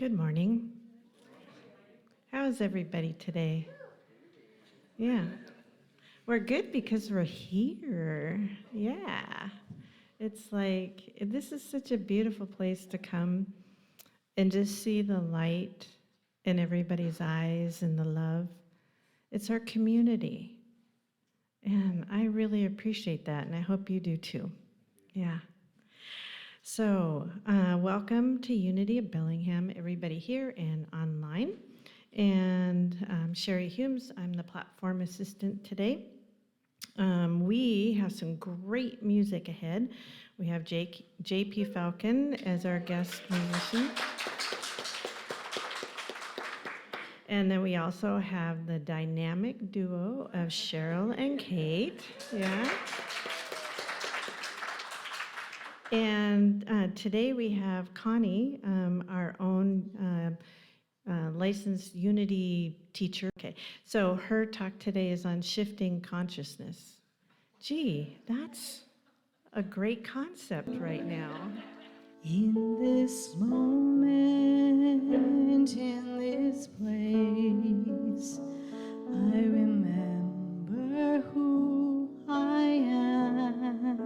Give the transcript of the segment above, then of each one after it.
Good morning. How is everybody today? Yeah. We're good because we're here. Yeah. It's like, this is such a beautiful place to come and just see the light in everybody's eyes and the love. It's our community. And I really appreciate that, and I hope you do too. Yeah. So, welcome to Unity of Bellingham, everybody here and online. And Shari Humes, I'm the platform assistant today. We have some great music ahead. We have JP Falcon as our guest musician. And then we also have the dynamic duo of Cheryl and Kate. Yeah. And today we have Connie, our own licensed Unity teacher. Okay, so her talk today is on shifting consciousness. Gee, that's a great concept right now. In this moment, in this place, I remember who I am,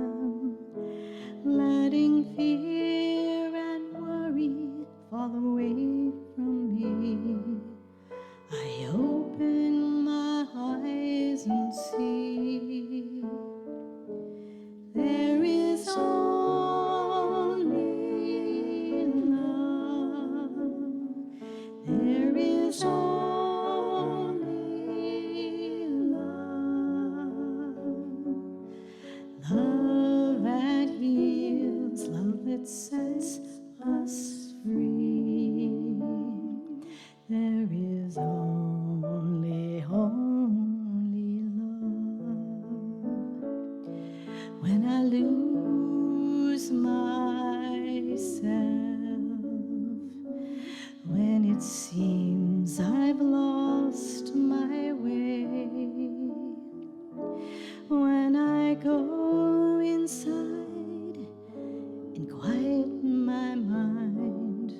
letting fear and worry fall away from me. I open my eyes and see there is only love. There is only love. Love that heals, love that sets us free. There is only love. When I lose myself, when it seems I've lost my way, when I go inside and quiet my mind,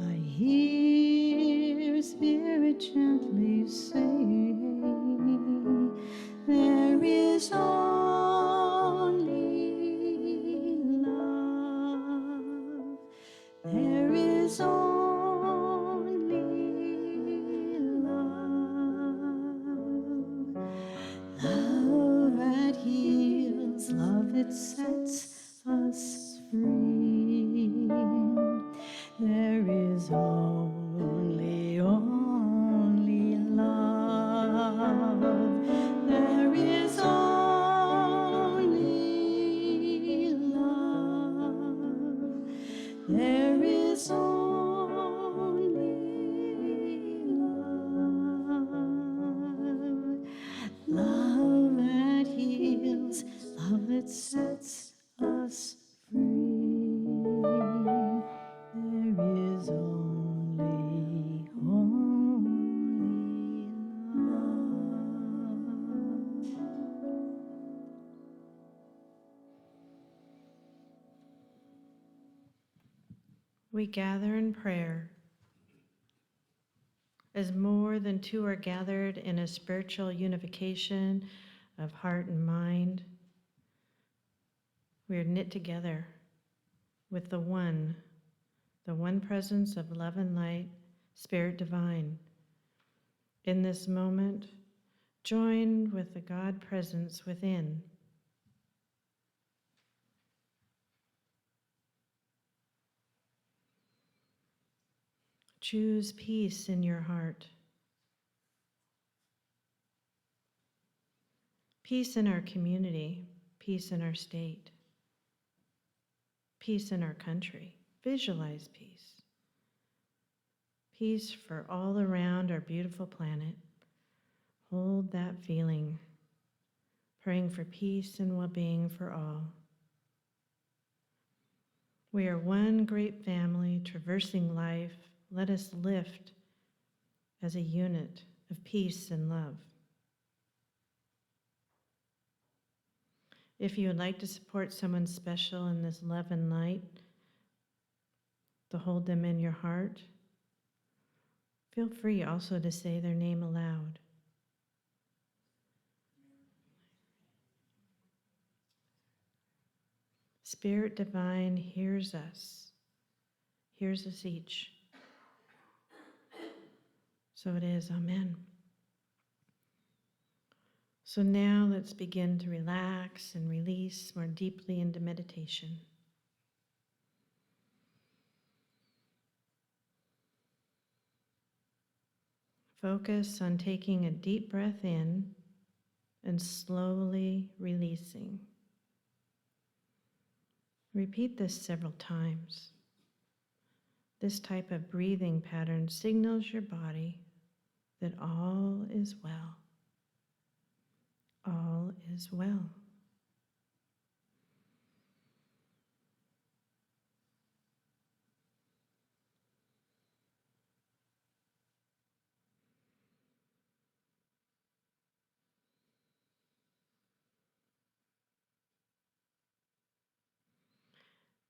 I hear Spirit gently say, there is only love. There is only love. Love that heals, love that sets us free. There is only love. There is only love. There is only love. Love that heals, love that sets us free. There is only love. We gather in prayer as more than two are gathered in a spiritual unification of heart and mind. We are knit together with the one presence of love and light, Spirit divine. In this moment, joined with the God presence within. Choose peace in your heart. Peace in our community, peace in our state, peace in our country. Visualize peace. Peace for all around our beautiful planet. Hold that feeling, praying for peace and well-being for all. We are one great family traversing life. Let us lift as a unit of peace and love. If you would like to support someone special in this love and light, to hold them in your heart, Feel free also to say their name aloud. Spirit divine hears us each. So it is, amen. So now let's begin to relax and release more deeply into meditation. Focus on taking a deep breath in and slowly releasing. Repeat this several times. This type of breathing pattern signals your body that all is well. All is well.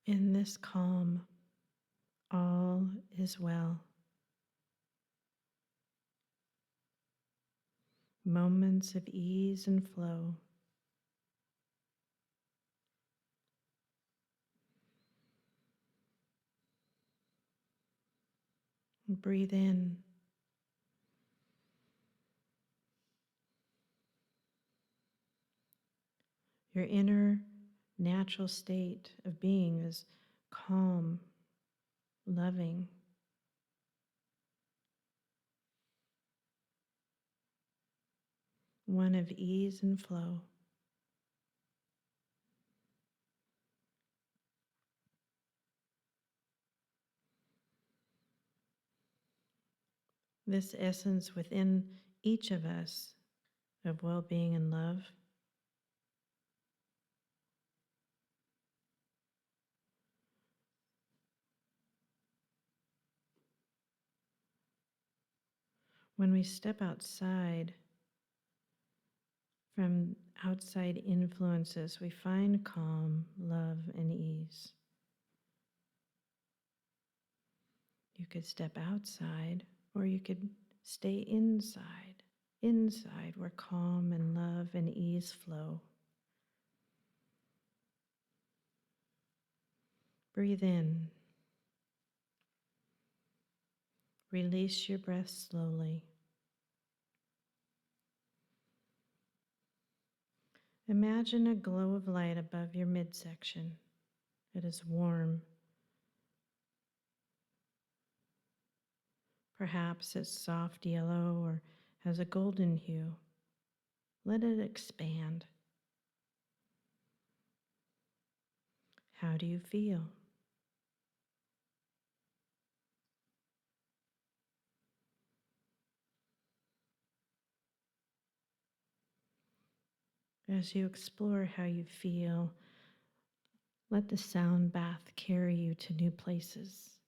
In this calm, all is well. Moments of ease and flow. Breathe in. Your inner natural state of being is calm, loving. One of ease and flow. This essence within each of us of well-being and love when we step outside from outside influences, we find calm, love, and ease. You could step outside, or you could stay inside. Inside, where calm and love and ease flow. Breathe in. Release your breath slowly. Imagine a glow of light above your midsection. It is warm. Perhaps it's soft yellow or has a golden hue. Let it expand. How do you feel? As you explore how you feel, let the sound bath carry you to new places.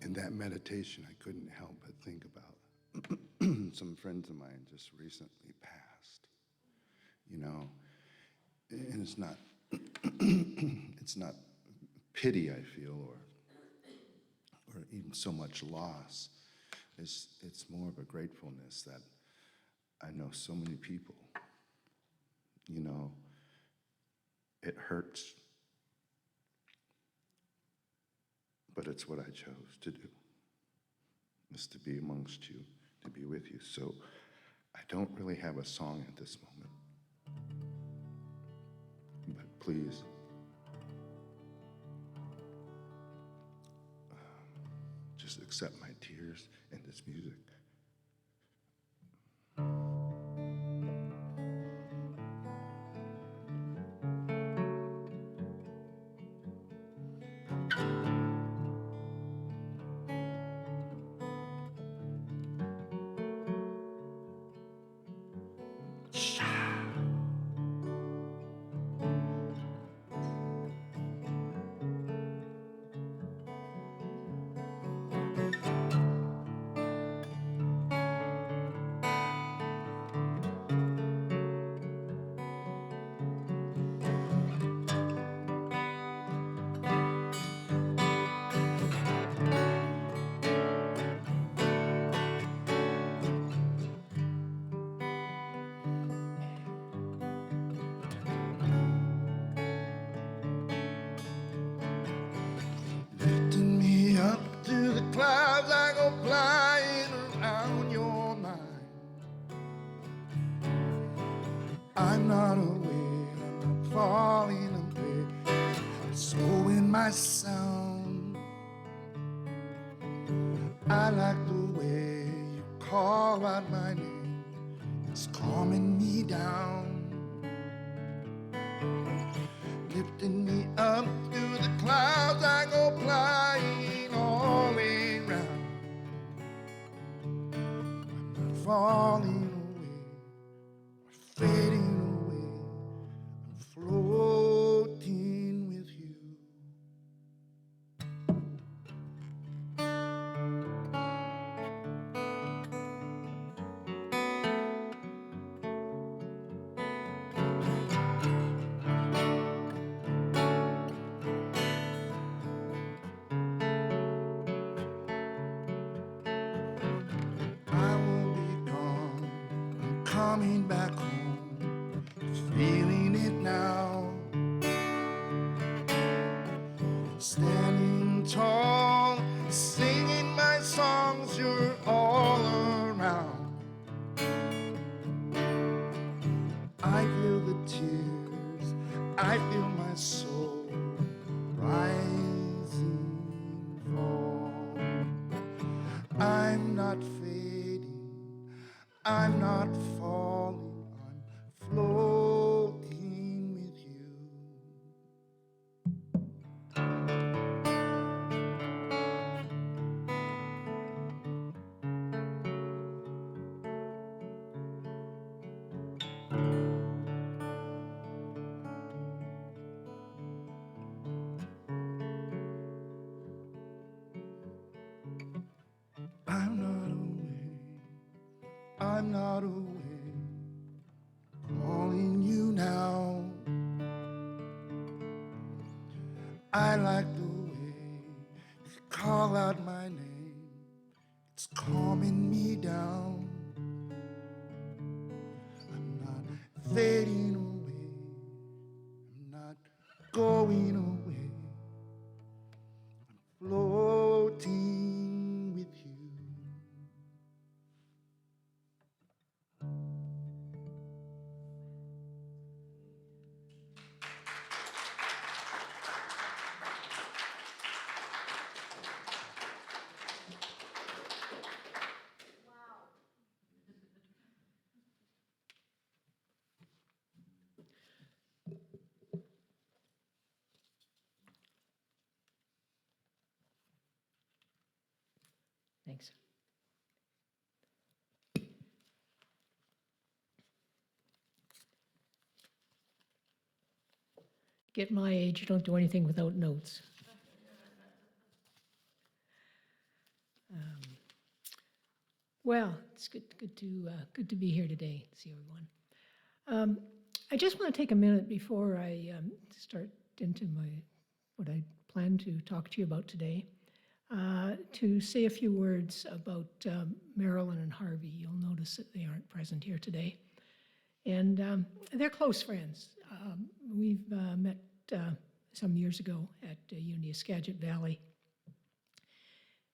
in that meditation, I couldn't help but think about some friends of mine just recently passed, you know, and it's not, it's not pity I feel or even so much loss. It's more of a gratefulness that I know so many people, you know, it hurts, but it's what I chose to do, is to be amongst you, to be with you. So I don't really have a song at this moment, but please, just accept my tears and this music. Lifting me up to the clouds, I go flying around your mind. I'm not away, I'm not falling away. I'm slowing my sound. I like the way you call out my name. It's calming me down. Lifting me up to the clouds, I go flying all the way round. I'm not falling away, or fading away. I'm floating with you. I won't be gone, I'm coming back home, feeling it now. Standing tall, singing my songs, you're all around. I feel the tears, I feel my soul rising from. I'm not fading, I'm not falling, I'm floating with you. I'm not away, I'm not away, calling you now. I like the way you call out my name, it's calming me down. I'm not fading away, I'm not going away, I'm floating with you. Thanks. Get my age, you don't do anything without notes. Well, it's good to be here today. See everyone. I just want to take a minute before I start into what I plan to talk to you about today, to say a few words about Marilyn and Harvey. You'll notice that they aren't present here today, and they're close friends. We've met some years ago at Unity of Skagit Valley.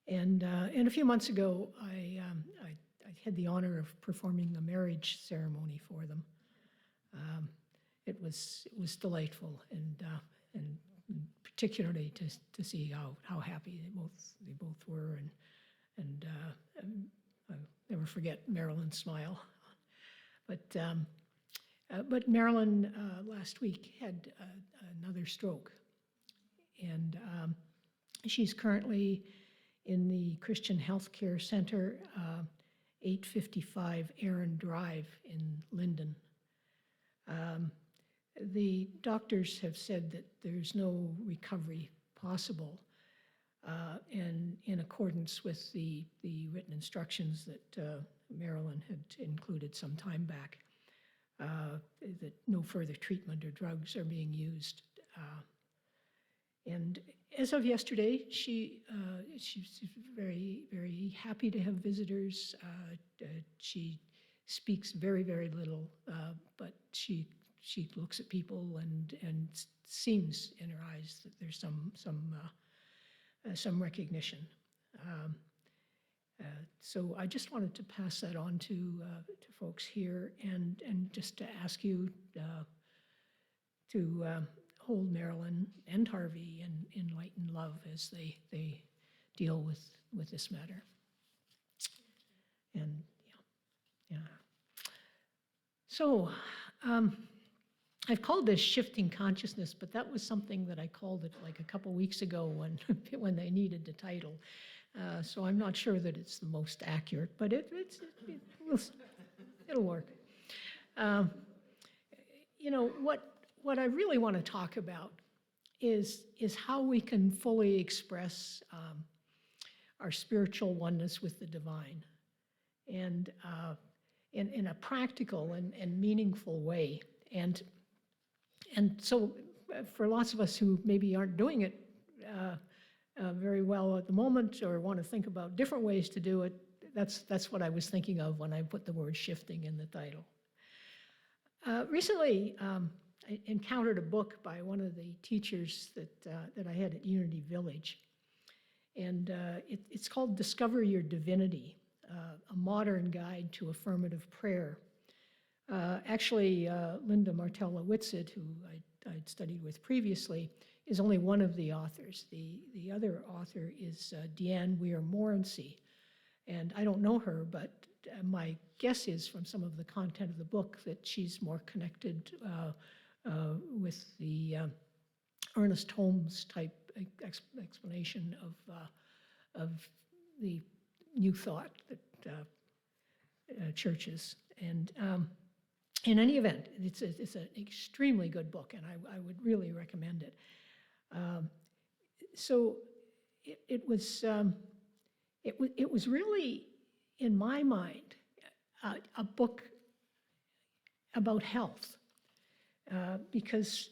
And a few months ago, I had the honor of performing a marriage ceremony for them. It was delightful, and particularly to see how happy they both were, and I'll never forget Marilyn's smile. But Marilyn last week had another stroke, and she's currently in the Christian Healthcare Center, 855 Aaron Drive in Linden. The doctors have said that there's no recovery possible, and in accordance with the written instructions that Marilyn had included some time back, that no further treatment or drugs are being used. And as of yesterday, she's very, very happy to have visitors. She speaks very, very little, but she looks at people and seems in her eyes that there's some recognition. So I just wanted to pass that on to folks here, and just to ask you to hold Marilyn and Harvey in light and love as they deal with this matter. And yeah. So I've called this shifting consciousness, but that was something that I called it like a couple weeks ago when they needed the title. So I'm not sure that it's the most accurate, but it'll work. What I really want to talk about is how we can fully express our spiritual oneness with the divine, and in a practical and meaningful way. And so for lots of us who maybe aren't doing it very well at the moment, or want to think about different ways to do it, that's what I was thinking of when I put the word shifting in the title. Recently, I encountered a book by one of the teachers that I had at Unity Village, and it's called Discover Your Divinity, a modern guide to affirmative prayer. Actually, Linda Martella-Whitsitt, who I'd studied with previously, is only one of the authors. The other author is Deanne Weir-Morency, and I don't know her, but my guess is from some of the content of the book that she's more connected with the Ernest Holmes type explanation of the New Thought that churches. And in any event, it's an extremely good book, and I would really recommend it. So it was really, in my mind, a book about health, because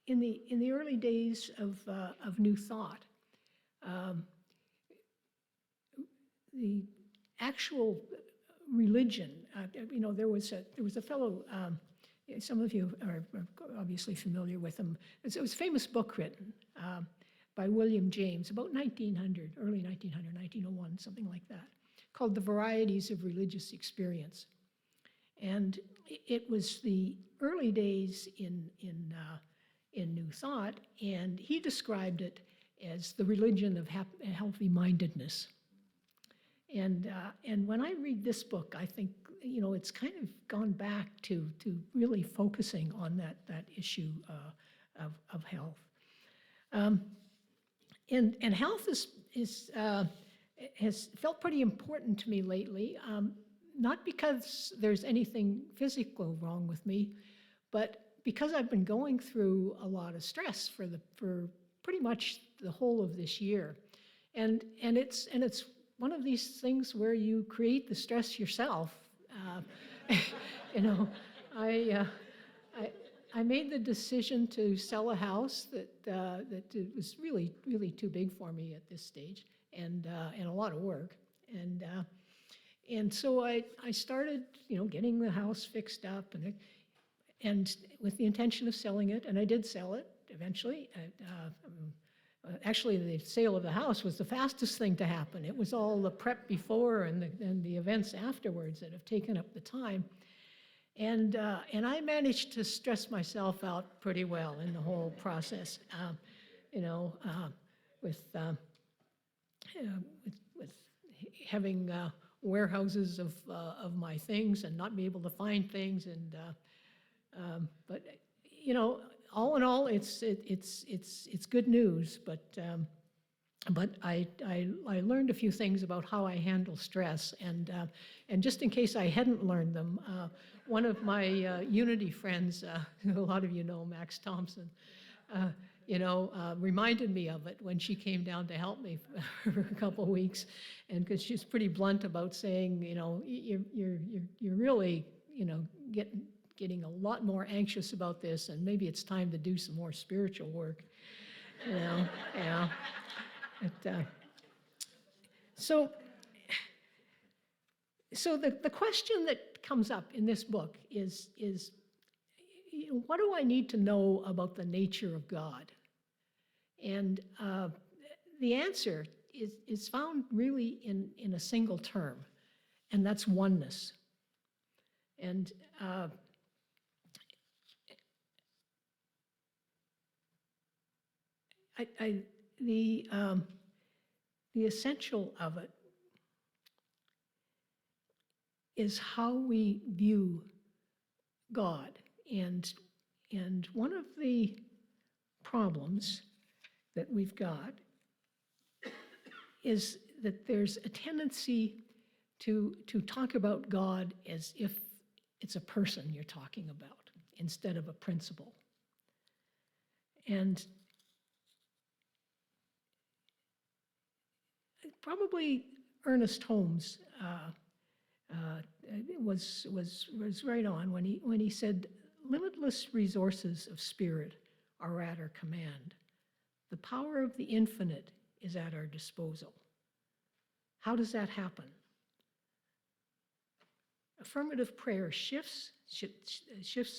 in the early days of New Thought, the actual religion, there was a fellow. Some of you are obviously familiar with him. It was a famous book written by William James about 1900, early 1900, 1901, something like that, called The Varieties of Religious Experience. And it was the early days in New Thought, and he described it as the religion of healthy-mindedness. And when I read this book, I think it's kind of gone back to really focusing on that issue of health. And health has felt pretty important to me lately, not because there's anything physical wrong with me, but because I've been going through a lot of stress for pretty much the whole of this year, and it's one of these things where you create the stress yourself. You know, I, uh, I made the decision to sell a house that it was really too big for me at this stage, and a lot of work, and so I started, getting the house fixed up, and with the intention of selling it, and I did sell it eventually. Actually, the sale of the house was the fastest thing to happen. It was all the prep before and the events afterwards that have taken up the time. And I managed to stress myself out pretty well in the whole process, with having warehouses of my things and not be able to find things, but all in all, it's good news. But I learned a few things about how I handle stress, and just in case I hadn't learned them, one of my Unity friends, who a lot of you know, Max Thompson, reminded me of it when she came down to help me for a couple of weeks, and because she's pretty blunt about saying, you're really, getting a lot more anxious about this, and maybe it's time to do some more spiritual work, yeah. So the question that comes up in this book is what do I need to know about the nature of God? And the answer is found really in a single term, and that's oneness. And the essential of it is how we view God. And one of the problems that we've got is that there's a tendency to talk about God as if it's a person you're talking about instead of a principle. And probably Ernest Holmes was right on when he said, "Limitless resources of spirit are at our command. The power of the infinite is at our disposal." How does that happen? Affirmative prayer shifts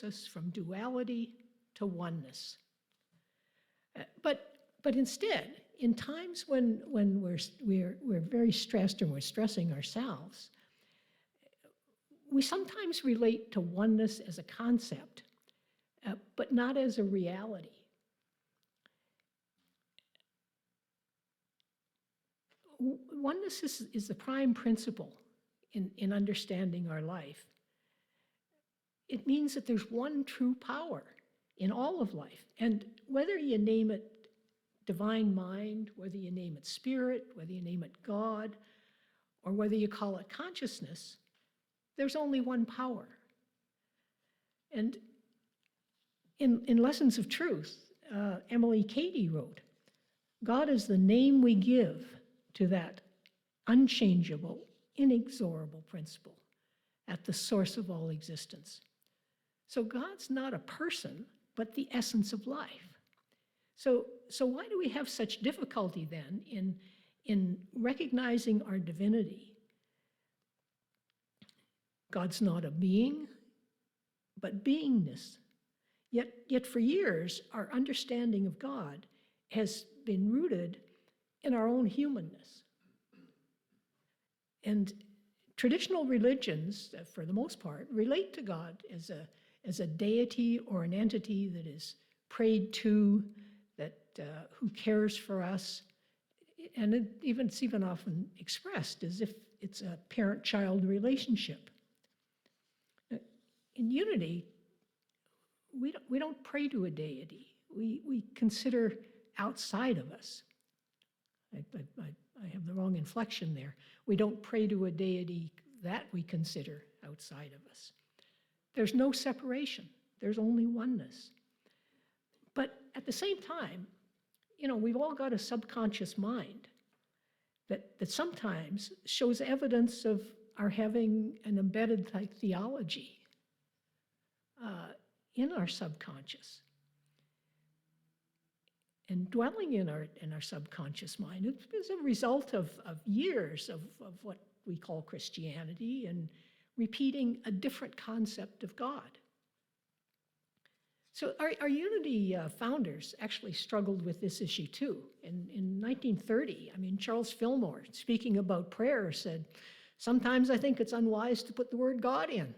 us from duality to oneness. But instead, in times when we're very stressed and we're stressing ourselves, we sometimes relate to oneness as a concept, but not as a reality. Oneness is the prime principle in understanding our life. It means that there's one true power in all of life, and whether you name it divine mind, whether you name it spirit, whether you name it God, or whether you call it consciousness, there's only one power. And in Lessons of Truth, Emily Cady wrote, "God is the name we give to that unchangeable, inexorable principle at the source of all existence." So God's not a person, but the essence of life. So why do we have such difficulty then in recognizing our divinity? God's not a being, but beingness. Yet for years, our understanding of God has been rooted in our own humanness. And traditional religions, for the most part, relate to God as a deity or an entity that is prayed to, who cares for us, and it's even often expressed as if it's a parent-child relationship. In Unity, we don't pray to a deity. We consider outside of us. I have the wrong inflection there. We don't pray to a deity that we consider outside of us. There's no separation. There's only oneness. But at the same time, we've all got a subconscious mind that sometimes shows evidence of our having an embedded theology in our subconscious. And dwelling in our subconscious mind is a result of years of what we call Christianity and repeating a different concept of God. So our Unity founders actually struggled with this issue too. In 1930, I mean, Charles Fillmore, speaking about prayer, said, "Sometimes I think it's unwise to put the word God in."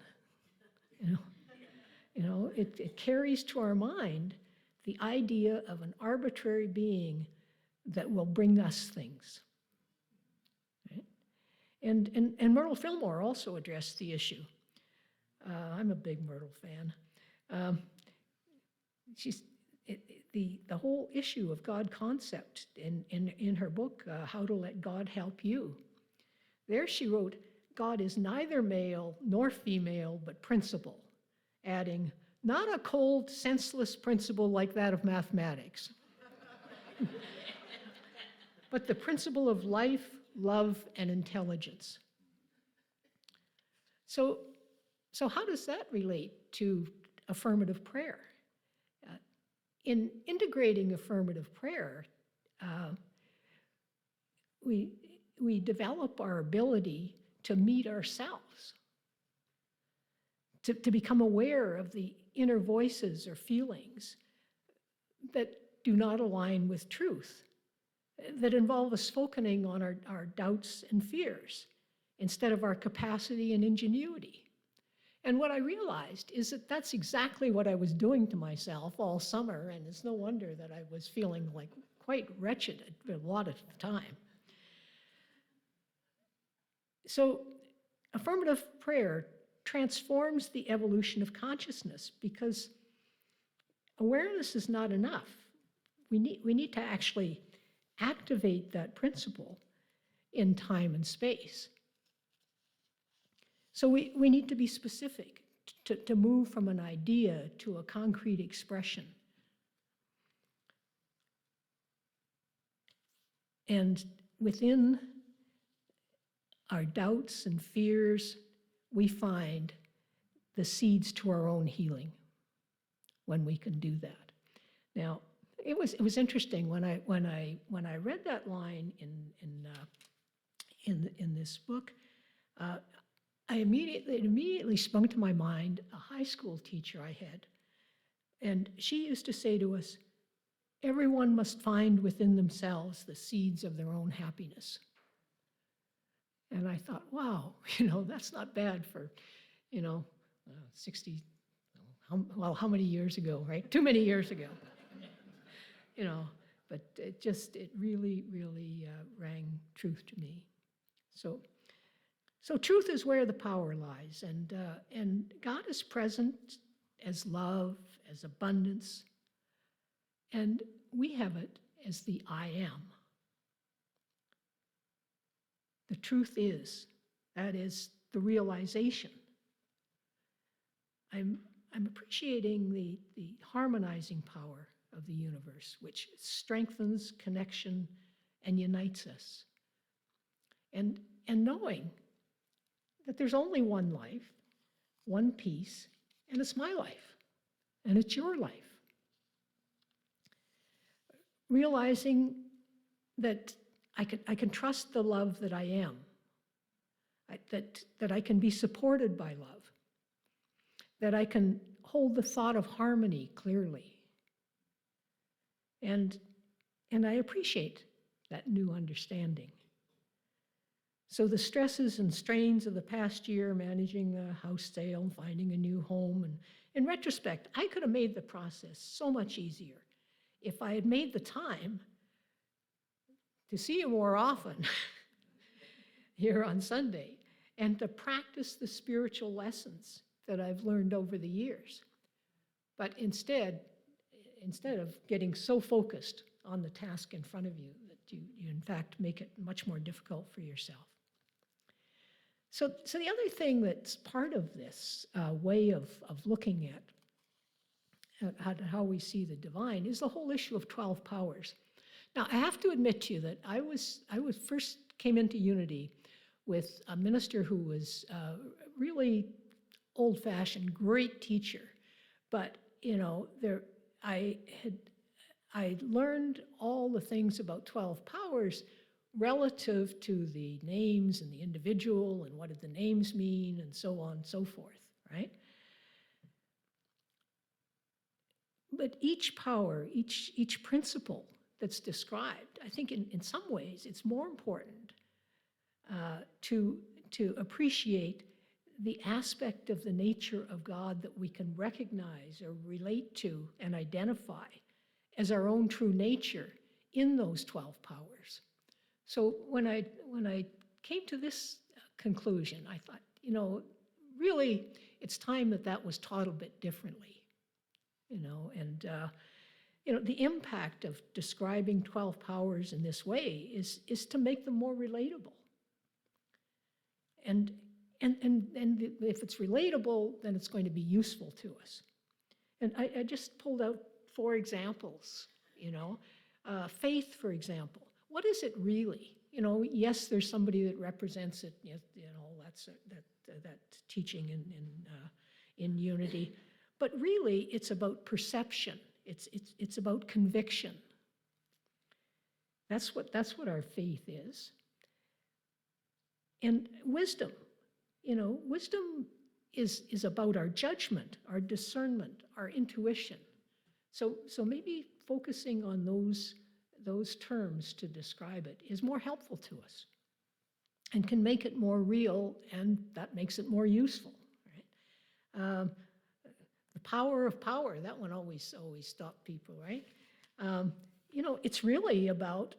It carries to our mind the idea of an arbitrary being that will bring us things. Right? And Myrtle Fillmore also addressed the issue. I'm a big Myrtle fan. The whole issue of God concept in her book, How to Let God Help You. There she wrote, "God is neither male nor female, but principle," adding, "not a cold, senseless principle like that of mathematics, but the principle of life, love, and intelligence." So how does that relate to affirmative prayer? In integrating affirmative prayer, we develop our ability to meet ourselves, to become aware of the inner voices or feelings that do not align with truth, that involve us focusing on our doubts and fears instead of our capacity and ingenuity. And what I realized is that that's exactly what I was doing to myself all summer, and it's no wonder that I was feeling like quite wretched a lot of the time. So affirmative prayer transforms the evolution of consciousness because awareness is not enough. We need to actually activate that principle in time and space. So we need to be specific to move from an idea to a concrete expression. And within our doubts and fears, we find the seeds to our own healing when we can do that. Now, it was interesting when I read that line in this book. It immediately sprung to my mind a high school teacher I had. And she used to say to us, "Everyone must find within themselves the seeds of their own happiness." And I thought, wow, that's not bad for, 60, how many years ago, right? Too many years ago. But it really, really rang truth to me. So truth is where the power lies, and God is present as love, as abundance, and we have it as the I am. The truth is, that is the realization. I'm appreciating the harmonizing power of the universe, which strengthens connection and unites us. And knowing that there's only one life, one peace, and it's my life, and it's your life. Realizing that I can trust the love that I am, that I can be supported by love, that I can hold the thought of harmony clearly. And I appreciate that new understanding. So the stresses and strains of the past year, managing a house sale, finding a new home, and in retrospect, I could have made the process so much easier if I had made the time to see you more often here on Sunday and to practice the spiritual lessons that I've learned over the years. But instead of getting so focused on the task in front of you that you in fact make it much more difficult for yourself. So the other thing that's part of this way of looking at how we see the divine is the whole issue of 12 powers. Now, I have to admit to you that I was first came into Unity with a minister who was really old-fashioned, great teacher. But, you know, I learned all the things about 12 powers relative to the names and the individual and what did the names mean and so on and so forth, right? But each power, each principle that's described, I think in some ways it's more important to appreciate the aspect of the nature of God that we can recognize or relate to and identify as our own true nature in those 12 powers. So when I came to this conclusion, I thought, you know, really it's time that was taught a bit differently, you know, and you know, the impact of describing 12 powers in this way is to make them more relatable. And if it's relatable, then it's going to be useful to us. And I just pulled out 4 examples, you know. Faith, for example. What is it really? You know, yes, there's somebody that represents it, you know, that teaching in Unity. But really, it's about perception. It's about conviction. That's what our faith is. And wisdom, you know, wisdom is about our judgment, our discernment, our intuition. So maybe focusing on those terms to describe it is more helpful to us and can make it more real, and that makes it more useful, right? The power of power, that one always stopped people, right? You know, it's really about,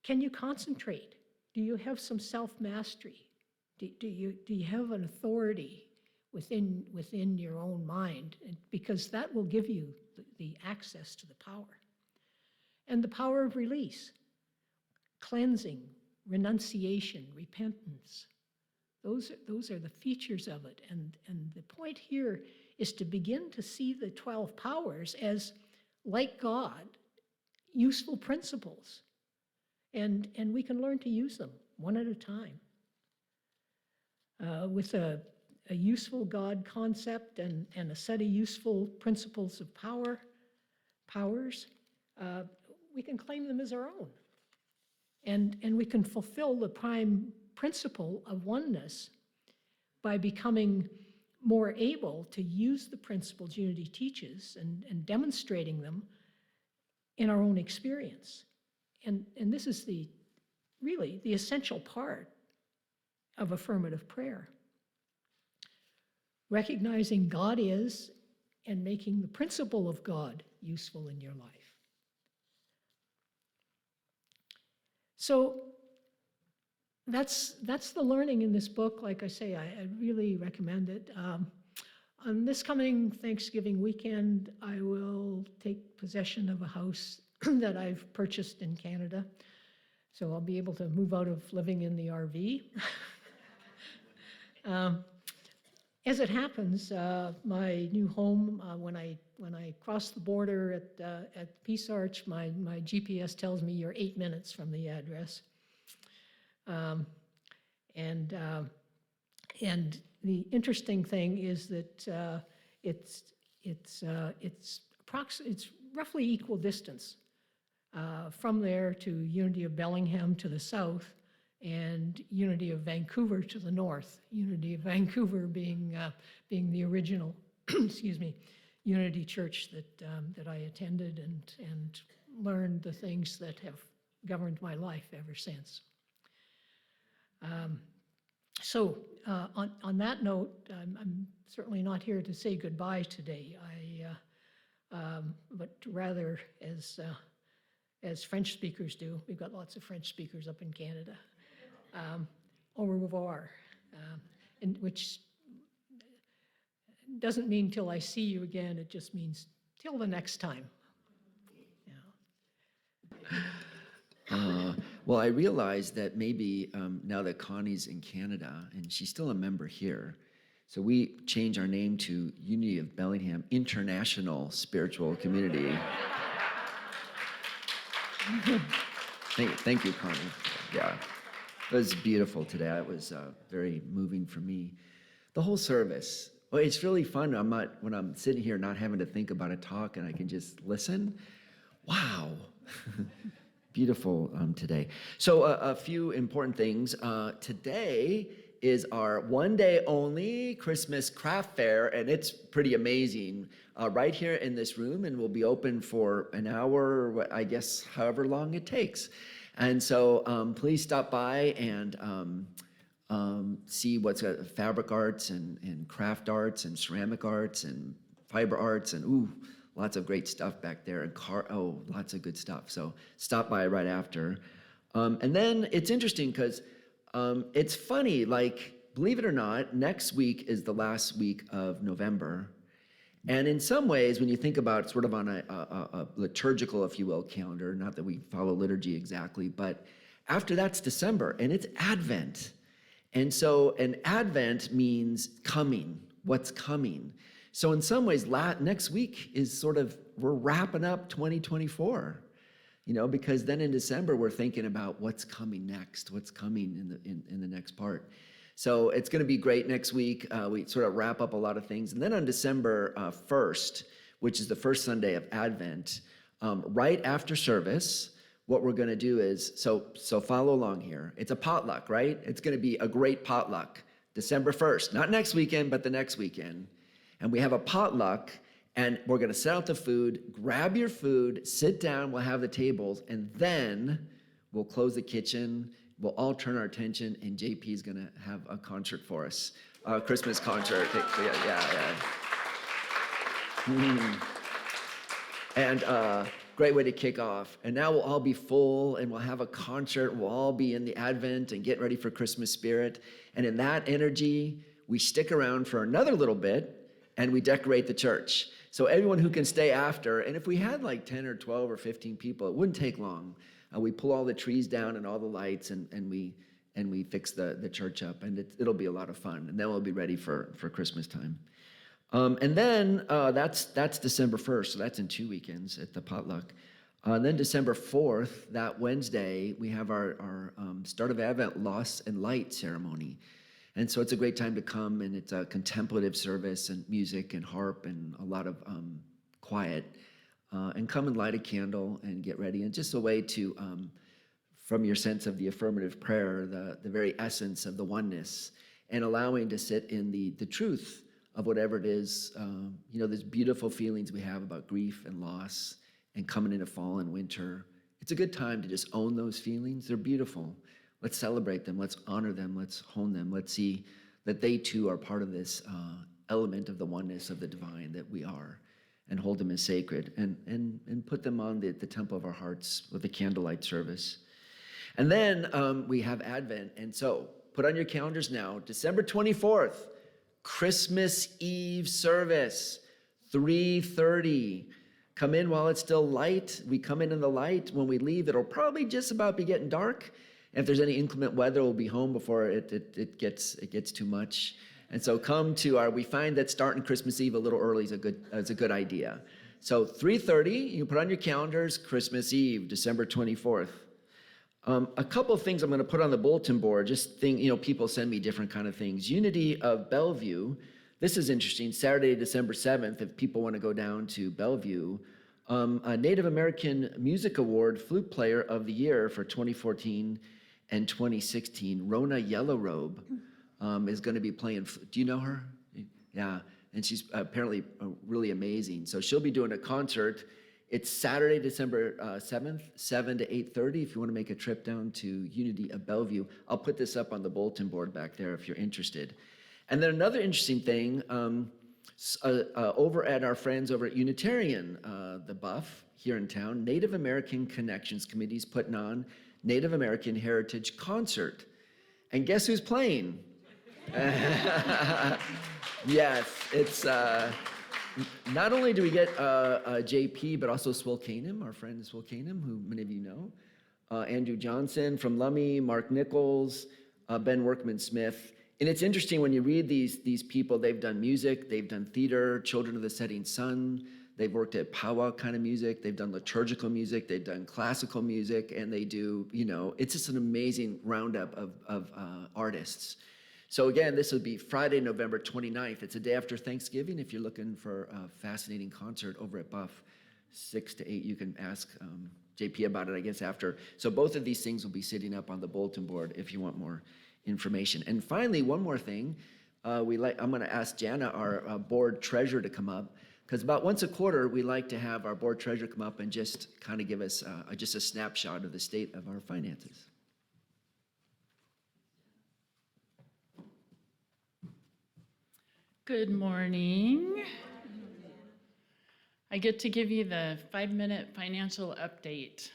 can you concentrate? Do you have some self-mastery? Do you have an authority within your own mind? Because that will give you the access to the power. And the power of release, cleansing, renunciation, repentance. Those are the features of it. And the point here is to begin to see the 12 powers as, like God, useful principles. And we can learn to use them one at a time. With a useful God concept and a set of useful principles of powers, we can claim them as our own. And we can fulfill the prime principle of oneness by becoming more able to use the principles Unity teaches and demonstrating them in our own experience. And this is really the essential part of affirmative prayer. Recognizing God is and making the principle of God useful in your life. So that's the learning in this book. Like I say, I really recommend it. On this coming Thanksgiving weekend, I will take possession of a house that I've purchased in Canada. So I'll be able to move out of living in the RV. As it happens, my new home, when I cross the border at Peace Arch, my GPS tells me you're 8 minutes from the address. And the interesting thing is that it's roughly equal distance from there to Unity of Bellingham to the south, and Unity of Vancouver to the north. Unity of Vancouver being the original, excuse me, Unity Church that I attended and learned the things that have governed my life ever since. So on that note, I'm certainly not here to say goodbye today. But rather as French speakers do. We've got lots of French speakers up in Canada. Au revoir, and which doesn't mean till I see you again. It just means till the next time. Yeah. Well, I realized that maybe now that Connie's in Canada and she's still a member here, so we change our name to Unity of Bellingham International Spiritual Community. Thank you, Connie. Yeah. It was beautiful today. It was very moving for me. The whole service. Well, it's really fun. When I'm sitting here not having to think about a talk and I can just listen. Wow. Beautiful today. So a few important things. Today is our one day only Christmas craft fair, and it's pretty amazing. Right here in this room, and we'll be open for an hour, I guess, however long it takes. And so please stop by and see what's fabric arts and craft arts and ceramic arts and fiber arts and lots of great stuff back there and lots of good stuff. So stop by right after. And then it's interesting because it's funny, like, believe it or not, next week is the last week of November. And in some ways, when you think about it, sort of on a liturgical, if you will, calendar, not that we follow liturgy exactly, but after that's December, and it's Advent. And so an Advent means coming, what's coming. So in some ways, next week is sort of, we're wrapping up 2024, because then in December, we're thinking about what's coming next, what's coming in the next part. So it's going to be great next week. We sort of wrap up a lot of things. And then on December 1st, which is the first Sunday of Advent, right after service, what we're going to do is, so follow along here. It's a potluck, right? It's going to be a great potluck. December 1st, not next weekend, but the next weekend. And we have a potluck, and we're going to set out the food, grab your food, sit down, we'll have the tables, and then we'll close the kitchen. We'll all turn our attention, and JP is going to have a concert for us, a Christmas concert. Yeah. And great way to kick off. And now we'll all be full, and we'll have a concert. We'll all be in the Advent and get ready for Christmas spirit. And in that energy, we stick around for another little bit, and we decorate the church. So everyone who can stay after, and if we had like 10 or 12 or 15 people, it wouldn't take long. We pull all the trees down and all the lights, and we fix the church up, and it'll be a lot of fun. And then we'll be ready for Christmas time. And then that's December 1st, so that's in 2 weekends at the potluck. And then December 4th, that Wednesday, we have our Start of Advent Loss and Light ceremony. And so it's a great time to come, and it's a contemplative service and music and harp and a lot of quiet. And come and light a candle and get ready. And just a way to, from your sense of the affirmative prayer, the very essence of the oneness, and allowing to sit in the truth of whatever it is, these beautiful feelings we have about grief and loss and coming into fall and winter. It's a good time to just own those feelings. They're beautiful. Let's celebrate them. Let's honor them. Let's hone them. Let's see that they too are part of this element of the oneness of the divine that we are, and hold them as sacred, and put them on the temple of our hearts with the candlelight service. And then we have Advent. And so put on your calendars now, December 24th, Christmas Eve service, 3:30. Come in while it's still light. We come in the light. When we leave, it'll probably just about be getting dark. And if there's any inclement weather, we'll be home before it gets too much. And so we find that starting Christmas Eve a little early is a good idea. So 3:30, you can put on your calendars, Christmas Eve, December 24th. A couple of things I'm going to put on the bulletin board, people send me different kind of things. Unity of Bellevue, this is interesting, Saturday, December 7th, if people want to go down to Bellevue, a Native American Music Award Flute Player of the Year for 2014 and 2016, Rona Yellowrobe, is going to be playing. Do you know her? Yeah, and she's apparently really amazing. So she'll be doing a concert. It's Saturday, December 7th, 7 to 8:30. If you want to make a trip down to Unity of Bellevue, I'll put this up on the bulletin board back there if you're interested. And then another interesting thing, over at our friends over at Unitarian, the Buff here in town, Native American Connections Committee is putting on Native American Heritage Concert. And guess who's playing? Yes, it's not only do we get JP, but also Swilcanum, our friend Swilcanum, who many of you know, Andrew Johnson from Lummi, Mark Nichols, Ben Workman-Smith. And it's interesting when you read these people, they've done music, they've done theater, Children of the Setting Sun, They've worked at powwow kind of music. They've done liturgical music. They've done classical music, and they do, it's just an amazing roundup of artists. So again, this would be Friday, November 29th. It's a day after Thanksgiving. If you're looking for a fascinating concert over at Buff, 6 to 8, you can ask JP about it, I guess, after. So both of these things will be sitting up on the bulletin board if you want more information. And finally, one more thing. I'm going to ask Jana, our board treasurer, to come up, because about once a quarter, we like to have our board treasurer come up and just kind of give us just a snapshot of the state of our finances. Good morning. I get to give you the 5-minute financial update.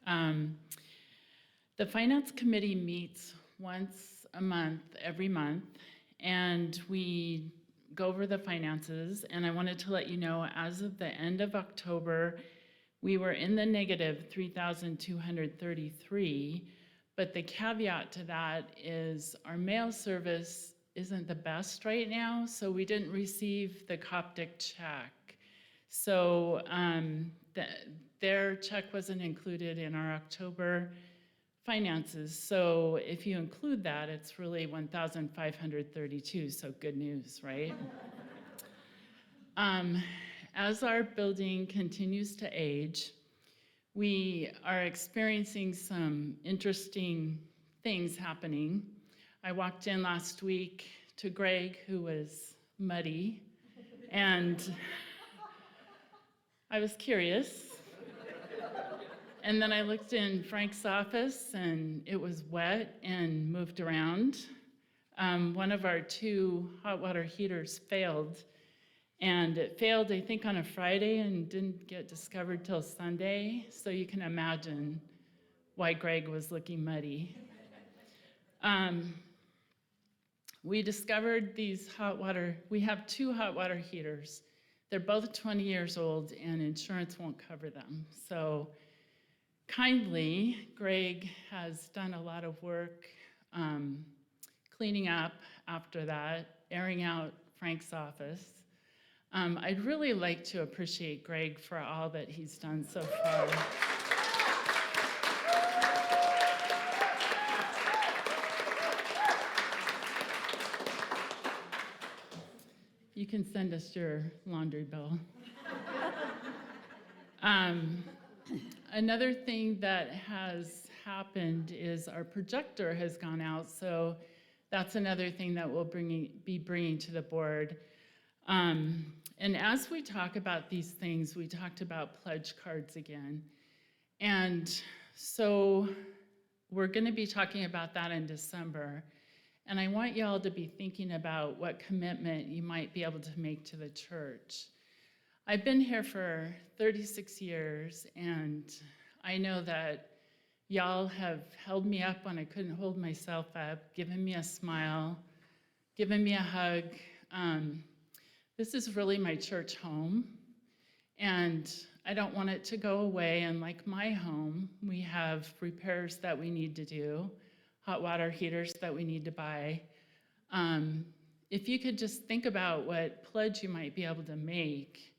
The Finance Committee meets once a month, every month, and we go over the finances. And I wanted to let you know, as of the end of October, we were in the negative 3,233, but the caveat to that is our mail service isn't the best right now, so we didn't receive the Coptic check. So their check wasn't included in our October finances. So if you include that, it's really 1,532, so good news, right? As our building continues to age, we are experiencing some interesting things happening. I walked in last week to Greg, who was muddy, and I was curious. And then I looked in Frank's office, and it was wet and moved around. One of our 2 hot water heaters failed, and it failed, I think, on a Friday and didn't get discovered till Sunday. So you can imagine why Greg was looking muddy. We discovered we have 2 hot water heaters. They're both 20 years old, and insurance won't cover them. So kindly, Greg has done a lot of work cleaning up after that, airing out Frank's office. I'd really like to appreciate Greg for all that he's done so far. You can send us your laundry bill. Another thing that has happened is our projector has gone out, so that's another thing that we'll be bringing to the board. And as we talk about these things, we talked about pledge cards again. And so we're going to be talking about that in December. And I want y'all to be thinking about what commitment you might be able to make to the church. I've been here for 36 years, and I know that y'all have held me up when I couldn't hold myself up, given me a smile, given me a hug. This is really my church home, and I don't want it to go away. And like my home, we have repairs that we need to do, hot water heaters that we need to buy. If you could just think about what pledge you might be able to make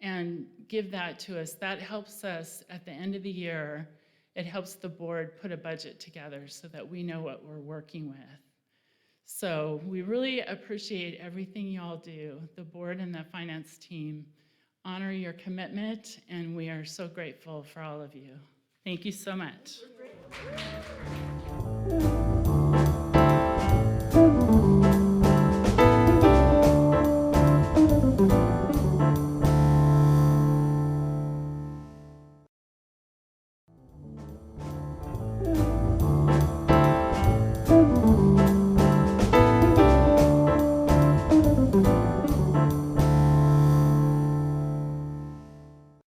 and give that to us, that helps us at the end of the year. It helps the board put a budget together so that we know what we're working with. So we really appreciate everything y'all do. The board and the finance team honor your commitment, and we are so grateful for all of you. Thank you so much.